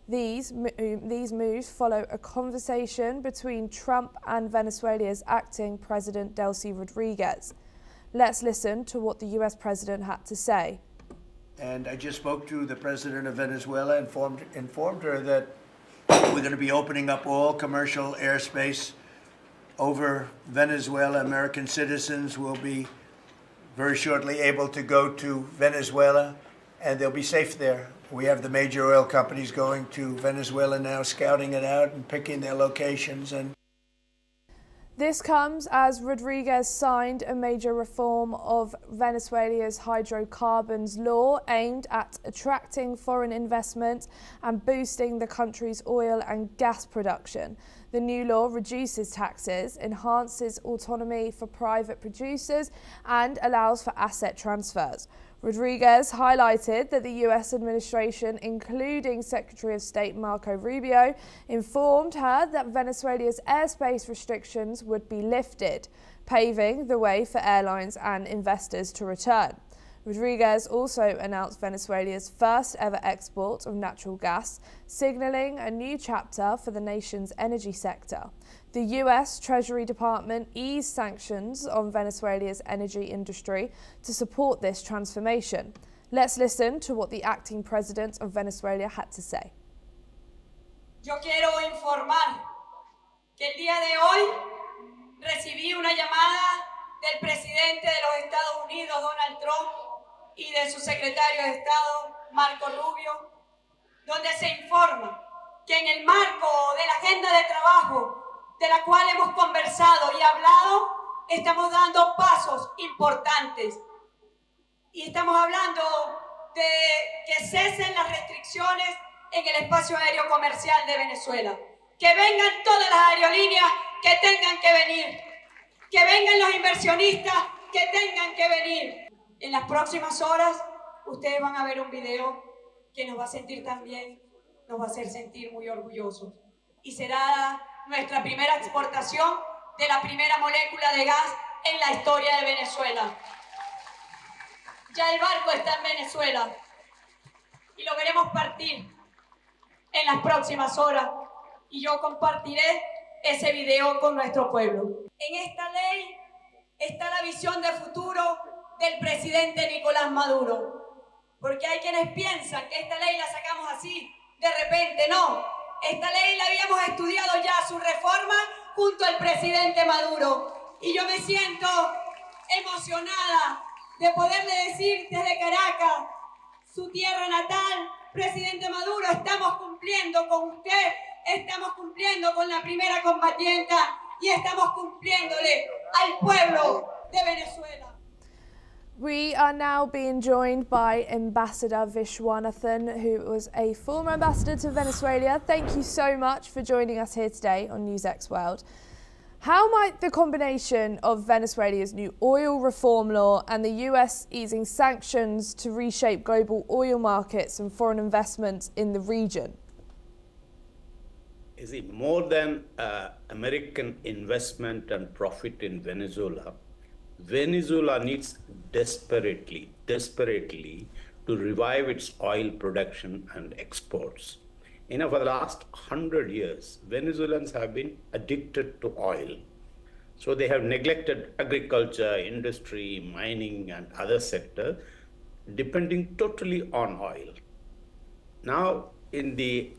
These moves follow a conversation between Trump and Venezuela's acting President Delcy Rodriguez. Let's listen to what the US President had to say. And I just spoke to the President of Venezuela, informed her that we're going to be opening up all commercial airspace over Venezuela. American citizens will be very shortly able to go to Venezuela, and they'll be safe there. We have the major oil companies going to Venezuela now, scouting it out and picking their locations. This comes as Rodriguez signed a major reform of Venezuela's hydrocarbons law aimed at attracting foreign investment and boosting the country's oil and gas production. The new law reduces taxes, enhances autonomy for private producers, and allows for asset transfers. Rodriguez highlighted that the US administration, including Secretary of State Marco Rubio, informed her that Venezuela's airspace restrictions would be lifted, paving the way for airlines and investors to return. Rodriguez also announced Venezuela's first ever export of natural gas, signaling a new chapter for the nation's energy sector. The US Treasury Department eased sanctions on Venezuela's energy industry to support this transformation. Let's listen to what the acting president of Venezuela had to say. Yo quiero informar que el día de hoy recibí una llamada del presidente de los Estados Unidos, Donald Trump, y de su secretario de Estado, Marco Rubio, donde se informa que en el marco de la agenda de trabajo de la cual hemos conversado y hablado, estamos dando pasos importantes. Y estamos hablando de que cesen las restricciones en el espacio aéreo comercial de Venezuela. Que vengan todas las aerolíneas que tengan que venir. Que vengan los inversionistas que tengan que venir. En las próximas horas, ustedes van a ver un video que nos va a hacer sentir muy orgullosos. Y será nuestra primera exportación de la primera molécula de gas en la historia de Venezuela. Ya el barco está en Venezuela y lo veremos partir en las próximas horas y yo compartiré ese video con nuestro pueblo. En esta ley está la visión de futuro del presidente Nicolás Maduro, porque hay quienes piensan que esta ley la sacamos así, de repente. No, esta ley la habíamos estudiado ya, su reforma, junto al presidente Maduro, y yo me siento emocionada de poderle decir desde Caracas, su tierra natal, presidente Maduro, estamos cumpliendo con usted, estamos cumpliendo con la primera combatienta y estamos cumpliéndole al pueblo de Venezuela. We are now being joined by Ambassador Vishwanathan, who was a former ambassador to Venezuela. Thank you so much for joining us here today on NewsX World. How might the combination of Venezuela's new oil reform law and the US easing sanctions to reshape global oil markets and foreign investment in the region? Is it more than American investment and profit in Venezuela? Venezuela needs desperately to revive its oil production and exports. For the last 100 years, Venezuelans have been addicted to oil. So they have neglected agriculture, industry, mining, and other sectors, depending totally on oil. Now, in the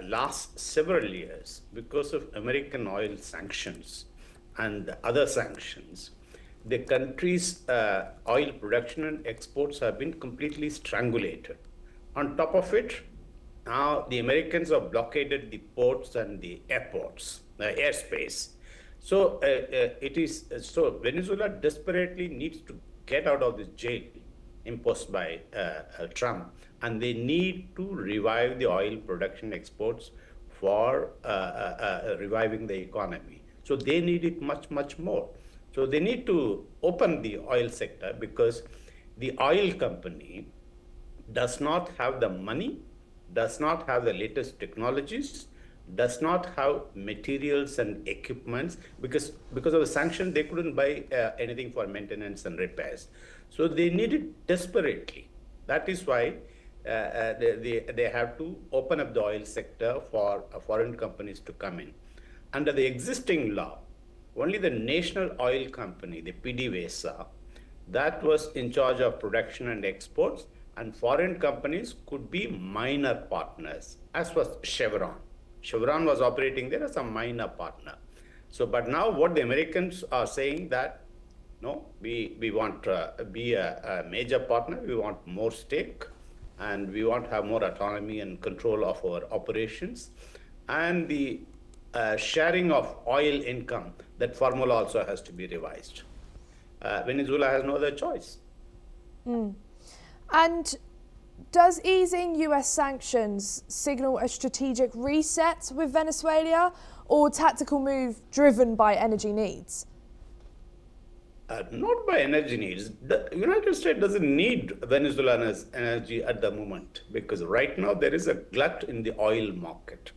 last several years, because of American oil sanctions and other sanctions, the country's oil production and exports have been completely strangulated. On top of it, now the Americans have blockaded the ports and the airports, airspace. So so Venezuela desperately needs to get out of this jail imposed by Trump, and they need to revive the oil production exports for reviving the economy. So they need it much more. So they need to open the oil sector because the oil company does not have the money, does not have the latest technologies, does not have materials and equipments because of the sanction, they couldn't buy anything for maintenance and repairs. So they need it desperately. That is why they have to open up the oil sector for foreign companies to come in. Under the existing law, only the national oil company, the PDVSA, that was in charge of production and exports, and foreign companies could be minor partners, as was Chevron. Chevron was operating there as a minor partner. So, but now what the Americans are saying that, no, we want to be a major partner, we want more stake, and we want to have more autonomy and control of our operations. And the sharing of oil income, that formula also has to be revised. Venezuela has no other choice. And does easing US sanctions signal a strategic reset with Venezuela or tactical move driven by energy needs? Not by energy needs. The United States doesn't need Venezuela's energy at the moment because right now there is a glut in the oil market.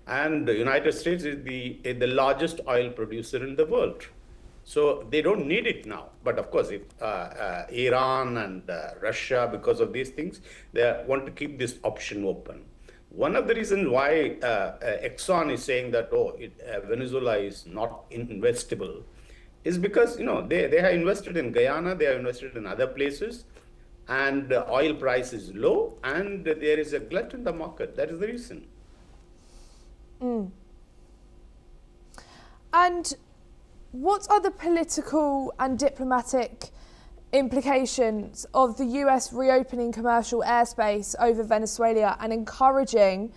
And the United States is the largest oil producer in the world. So they don't need it now. But of course, if Iran and Russia, because of these things, they want to keep this option open. One of the reasons why Exxon is saying that, Venezuela is not investable is because, they have invested in Guyana, they have invested in other places, and the oil price is low, and there is a glut in the market. That is the reason. And what are the political and diplomatic implications of the US reopening commercial airspace over Venezuela and encouraging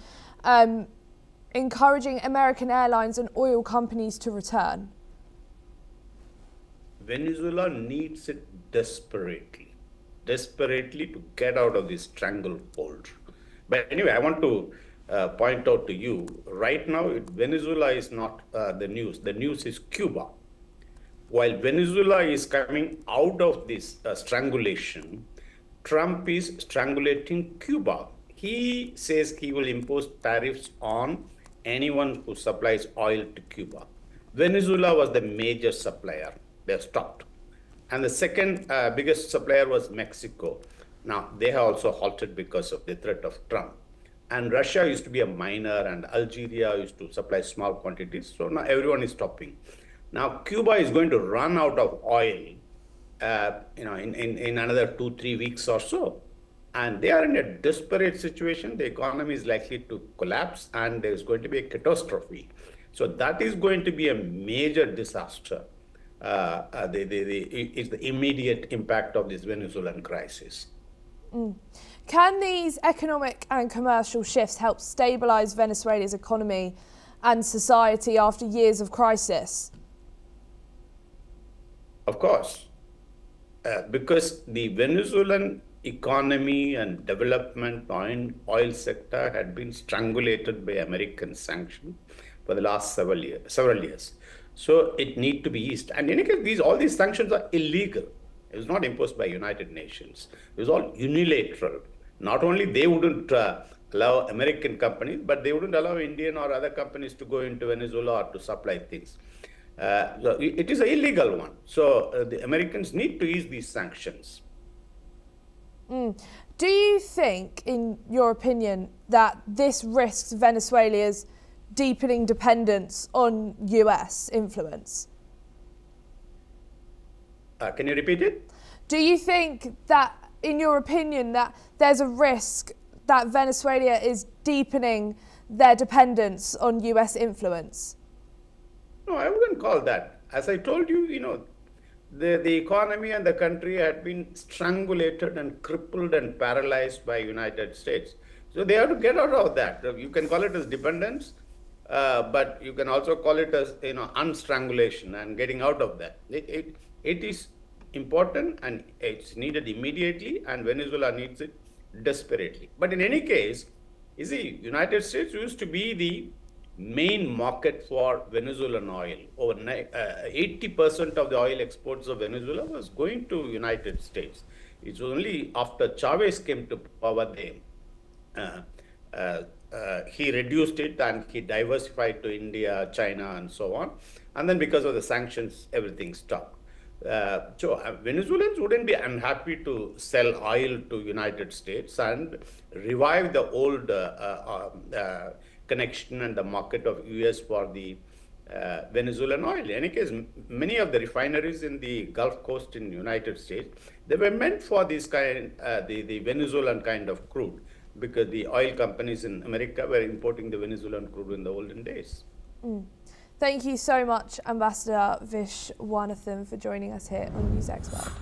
American airlines and oil companies to return? Venezuela needs it desperately to get out of this stranglehold. But anyway, I want to point out to you, right now, Venezuela is not the news. The news is Cuba. While Venezuela is coming out of this strangulation, Trump is strangulating Cuba. He says he will impose tariffs on anyone who supplies oil to Cuba. Venezuela was the major supplier. They stopped. And the second biggest supplier was Mexico. Now, they have also halted because of the threat of Trump. And Russia used to be a minor, and Algeria used to supply small quantities. So now everyone is stopping. Now, Cuba is going to run out of oil, in another 2-3 weeks or so. And they are in a desperate situation. The economy is likely to collapse, and there is going to be a catastrophe. So that is going to be a major disaster. It's the immediate impact of this Venezuelan crisis. Can these economic and commercial shifts help stabilize Venezuela's economy and society after years of crisis? Of course, because the Venezuelan economy and development oil sector had been strangulated by American sanctions for the last several years. So it need to be eased. And in any case, all these sanctions are illegal. It was not imposed by United Nations. It was all unilateral. Not only they wouldn't allow American companies, but they wouldn't allow Indian or other companies to go into Venezuela or to supply things. So it is an illegal one. So the Americans need to ease these sanctions. Do you think, in your opinion, that this risks Venezuela's deepening dependence on US influence? Can you repeat it? Do you think that, in your opinion, that there's a risk that Venezuela is deepening their dependence on US influence? No, I wouldn't call that. As I told you, the economy and the country had been strangulated and crippled and paralyzed by United States. So they have to get out of that. You can call it as dependence, but you can also call it as unstrangulation and getting out of that. It is important and it's needed immediately, and Venezuela needs it desperately. But in any case, you see, United States used to be the main market for Venezuelan oil. Over 80% of the oil exports of Venezuela was going to United States. It's only after Chavez came to power, he reduced it and he diversified to India, China, and so on. And then because of the sanctions, everything stopped. Venezuelans wouldn't be unhappy to sell oil to United States and revive the old connection and the market of US for the Venezuelan oil. In any case, many of the refineries in the Gulf Coast in United States, they were meant for this kind, the Venezuelan kind of crude, because the oil companies in America were importing the Venezuelan crude in the olden days. Thank you so much, Ambassador Vishwanathan, for joining us here on News Expert.